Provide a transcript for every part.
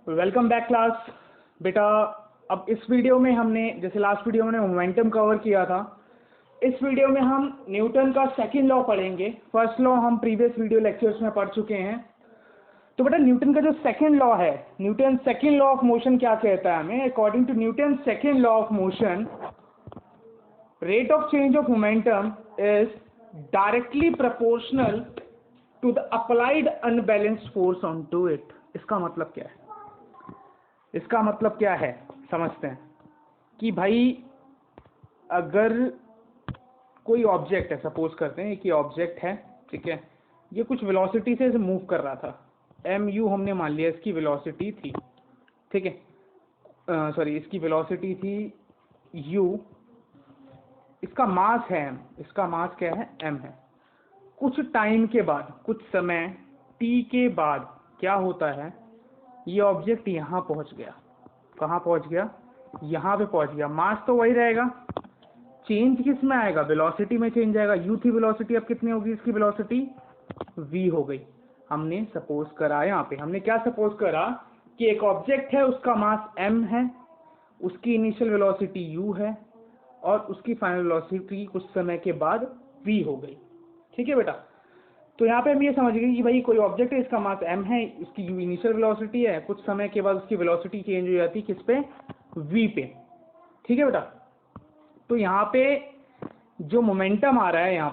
Welcome back class. बेटा अब इस वीडियो में हमने जैसे लास्ट वीडियो में मोमेंटम कवर किया था, इस वीडियो में हम न्यूटन का सेकंड लॉ पढ़ेंगे। फर्स्ट लॉ हम प्रीवियस वीडियो लेक्चर्स में पढ़ चुके हैं। तो बेटा न्यूटन का जो सेकंड लॉ है, Newton second law of motion क्या कहता है हमें? According to Newton second law of motion, rate of change of momentum is directly proportional to the applied unbalanced force on to it. इसका मतलब क्या है? इसका मतलब क्या है समझते हैं कि भाई अगर कोई ऑब्जेक्ट है, सपोज करते हैं कि ऑब्जेक्ट है, ठीक है, ये कुछ वेलोसिटी से मूव कर रहा था, एम यू हमने मान लिया इसकी वेलोसिटी थी, ठीक है, सॉरी इसकी वेलोसिटी थी यू, इसका मास है एम, इसका मास क्या है? एम है। कुछ टाइम के बाद, कुछ समय टी के बाद क्या होता है, ये ऑब्जेक्ट यहाँ पहुँच गया। कहाँ पहुँच गया? यहाँ पे पहुँच गया। मास तो वही रहेगा, चेंज किस में आएगा? वेलोसिटी में चेंज आएगा। यू थी वेलोसिटी, अब कितनी होगी इसकी वेलोसिटी? वी हो गई। हमने सपोज करा, यहाँ पे हमने क्या सपोज करा कि एक ऑब्जेक्ट है, उसका मास एम है, उसकी इनिशियल वेलोसिटी यू है और उसकी फाइनल वेलोसिटी कुछ समय के बाद वी हो गई। ठीक है बेटा, तो यहाँ पे हम ये समझ गए कि भाई कोई ऑब्जेक्ट है, इसका मास m है, इसकी u इनिशियल वेलोसिटी है, कुछ समय के बाद उसकी वेलोसिटी चेंज हो जाती है किस पे? v पे। ठीक है बेटा, तो यहाँ पे जो मोमेंटम आ रहा है, यहाँ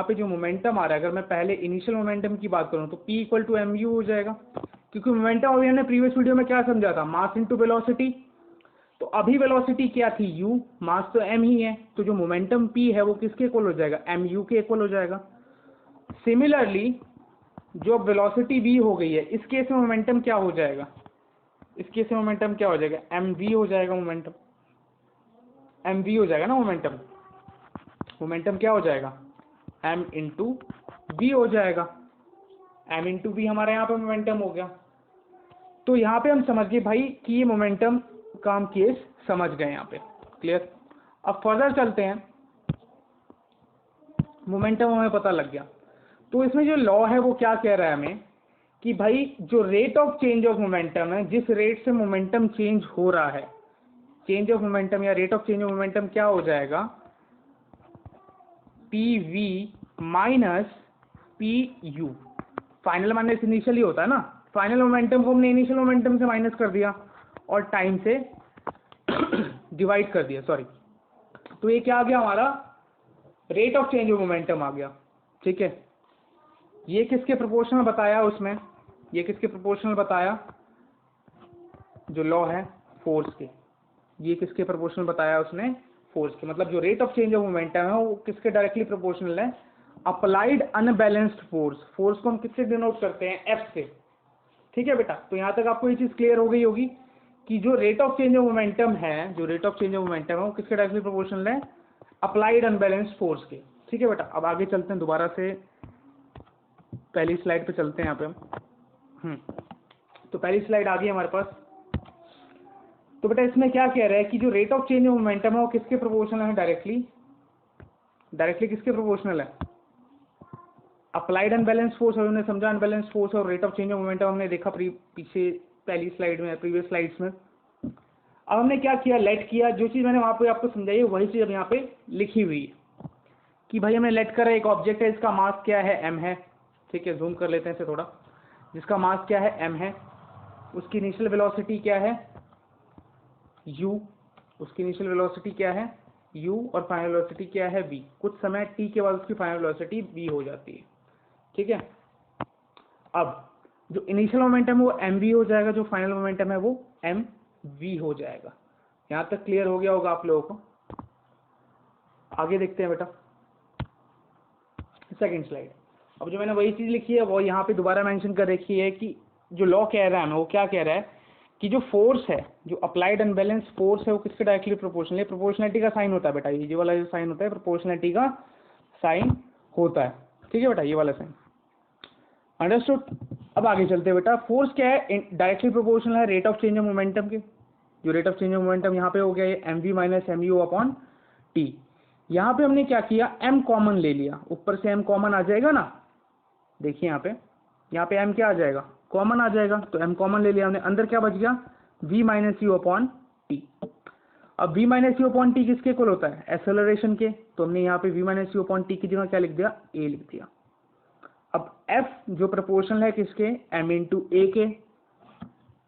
पे जो मोमेंटम आ रहा है, अगर मैं पहले इनिशियल मोमेंटम की बात करूँ तो p इक्वल टू mu हो जाएगा, क्योंकि मोमेंटम अभी हमने प्रीवियस वीडियो में क्या समझा था? Mass into velocity. तो अभी वेलोसिटी क्या थी? u, मास तो m ही है, तो जो मोमेंटम p है वो किसके इक्वल हो जाएगा? mu के इक्वल हो जाएगा। सिमिलरली जो वेलोसिटी v हो गई है, इस केस में मोमेंटम क्या हो जाएगा? इस केस में मोमेंटम क्या हो जाएगा? mv हो जाएगा। मोमेंटम mv हो जाएगा ना। मोमेंटम क्या हो जाएगा? m इंटू वी हो जाएगा। m इंटू वी हमारे यहाँ पे मोमेंटम हो गया। तो यहाँ पे हम समझ गए भाई कि ये मोमेंटम का हम केस समझ गए यहाँ पे। क्लियर? अब फर्दर चलते हैं। मोमेंटम हमें पता लग गया, तो इसमें जो लॉ है वो क्या कह रहा है हमें कि भाई जो rate of change of momentum है, जिस रेट से मोमेंटम चेंज हो रहा है, चेंज ऑफ मोमेंटम या rate of change of momentum क्या हो जाएगा? P V minus P U. Final minus initially होता है ना, फाइनल मोमेंटम को हमने इनिशियल मोमेंटम से माइनस कर दिया और टाइम से डिवाइड कर दिया, सॉरी। तो ये क्या आ गया हमारा? Rate of change of momentum आ गया। ठीक है, ये किसके प्रोपोर्शनल बताया उसमें? ये किसके प्रोपोर्शनल बताया? जो लॉ है फोर्स के। ये किसके प्रोपोर्शनल बताया उसने? फोर्स के। मतलब जो rate of change of momentum है वो किसके डायरेक्टली प्रोपोर्शनल है? Applied unbalanced force. फोर्स को हम किससे डिनोट करते हैं? एफ से। ठीक है बेटा, तो यहाँ तक आपको ये चीज क्लियर हो गई होगी कि जो rate of change of momentum है, जो rate of change of momentum है वो किसके डायरेक्टली प्रोपोर्शनल है? अप्लाइड अनबैलेंस्ड फोर्स के। ठीक है बेटा, अब आगे चलते हैं, दोबारा से पहली स्लाइड पे चलते हैं। यहाँ पे हम तो पहली स्लाइड आ गई हमारे पास। तो बेटा इसमें क्या कह रहा है कि जो rate of change of momentum है वो किसके प्रोपोर्शनल है? डायरेक्टली किसके प्रोपोर्शनल है? Applied unbalance force. हमने समझा अनबैलेंस फोर्स और rate of change of momentum हमने देखा पीछे पहली स्लाइड में, प्रीवियस स्लाइड्स में। अब हमने क्या किया? लेट किया। जो चीज मैंने वहां पे आपको समझाई है वही चीज अब यहाँ पे लिखी हुई है कि भाई हमने लेट करा, एक ऑब्जेक्ट है, इसका मास क्या है? m है। ठीक है, जूम कर लेते हैं इसे थोड़ा। जिसका मास क्या है? m है। उसकी इनिशियल वेलोसिटी क्या है? u। उसकी इनिशियल वेलोसिटी क्या है? u और फाइनल वेलोसिटी क्या है? v। कुछ समय t के बाद उसकी फाइनल वेलोसिटी v हो जाती है। ठीक है, अब जो इनिशियल मोमेंटम है वो mv हो जाएगा, जो फाइनल मोमेंटम है वो mv हो जाएगा। यहां तक क्लियर हो गया होगा आप लोगों को। आगे देखते हैं बेटा, सेकंड स्लाइड। अब जो मैंने वही चीज लिखी है वो यहाँ पे दोबारा मेंशन कर रखी है कि जो लॉ कह रहा है वो क्या कह रहा है कि जो फोर्स है, जो अप्लाइड अनबैलेंस फोर्स है वो किसके डायरेक्टली प्रोपोर्शनल है? प्रोपोर्शनलिटी का साइन होता है बेटा, ये वाला जो साइन होता है प्रोपोर्शनलिटी का साइन होता है। ठीक है बेटा, ये वाला साइन। अंडरस्टूड? अब आगे चलते हैं बेटा। फोर्स क्या है? डायरेक्टली प्रोपोर्शनल है rate of change of momentum के। जो rate of change of momentum यहाँ पे हो गया ये mv minus mu upon T. यहाँ पे हमने क्या किया? m कॉमन ले लिया, ऊपर से m कॉमन आ जाएगा ना। देखिए यहाँ पे m क्या आ जाएगा? कॉमन आ जाएगा, तो m कॉमन ले लिया हमने, अंदर क्या बच गया v minus you upon T. अब v minus you upon T किसके इक्वल होता है, एक्सेलरेशन के, तो हमने यहाँ पे v minus you upon T की जगह क्या लिख दिया, a लिख दिया। अब f जो प्रोपोर्शनल है किसके, m इंटू ए के।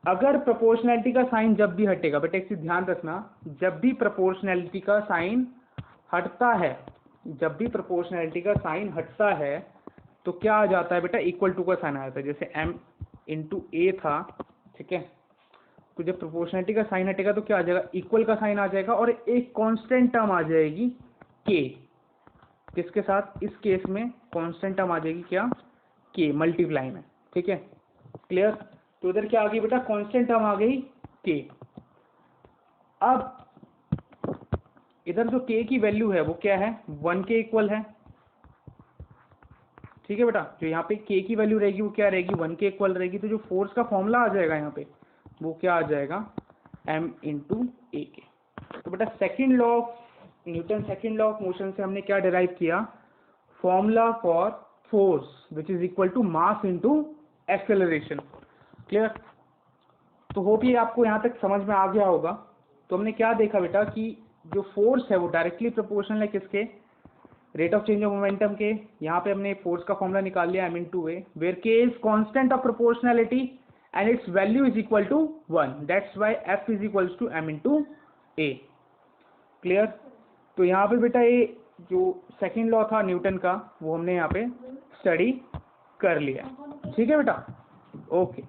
अगर प्रोपोर्शनैलिटी का साइन जब भी हटेगा, बेटा एक चीज ध्यान रखना, जब भी प्रोपोर्शनैलिटी का साइन हटता है, जब भी प्रोपोर्शनैलिटी का साइन हटता है तो क्या आ जाता है बेटा, इक्वल टू का साइन आ जाता है। जैसे m इंटू ए था, ठीक है, तो जब प्रोपोर्शनैलिटी का साइन हटेगा तो क्या आ जाएगा, इक्वल का साइन आ जाएगा और एक कांस्टेंट टर्म आ जाएगी k, किसके साथ, इस केस में कांस्टेंट टर्म आ जाएगी क्या, k मल्टीप्लाई में, ठीक है, क्लियर। तो इधर क्या आ गई बेटा, कांस्टेंट टर्म आ गई k। अब इधर जो k की वैल्यू है वो क्या है, 1 के इक्वल है, ठीक है बेटा। जो यहाँ पे k की वैल्यू रहेगी वो क्या रहेगी, 1 के इक्वल रहेगी। तो जो फोर्स का फॉर्मूला आ जाएगा यहाँ पे वो क्या आ जाएगा, m इंटू ए के। तो बेटा second law of Newton, second law of motion से हमने क्या डिराइव किया, formula for force which is equal to mass into acceleration, clear. तो होप ये आपको यहाँ तक समझ में आ गया होगा। तो हमने क्या देखा बेटा कि जो फोर्स है वो डायरेक्टली प्रोपोर्शनल है किसके, rate of change of momentum के। यहाँ पे हमने फोर्स का फॉर्मूला निकाल लिया m into a, where k is constant of proportionality and its value is equal to 1, that's why f is equal to m into a, clear. तो यहाँ पे बेटा ये जो सेकेंड लॉ था न्यूटन का वो हमने यहाँ पे स्टडी कर लिया, ठीक है बेटा, ओके।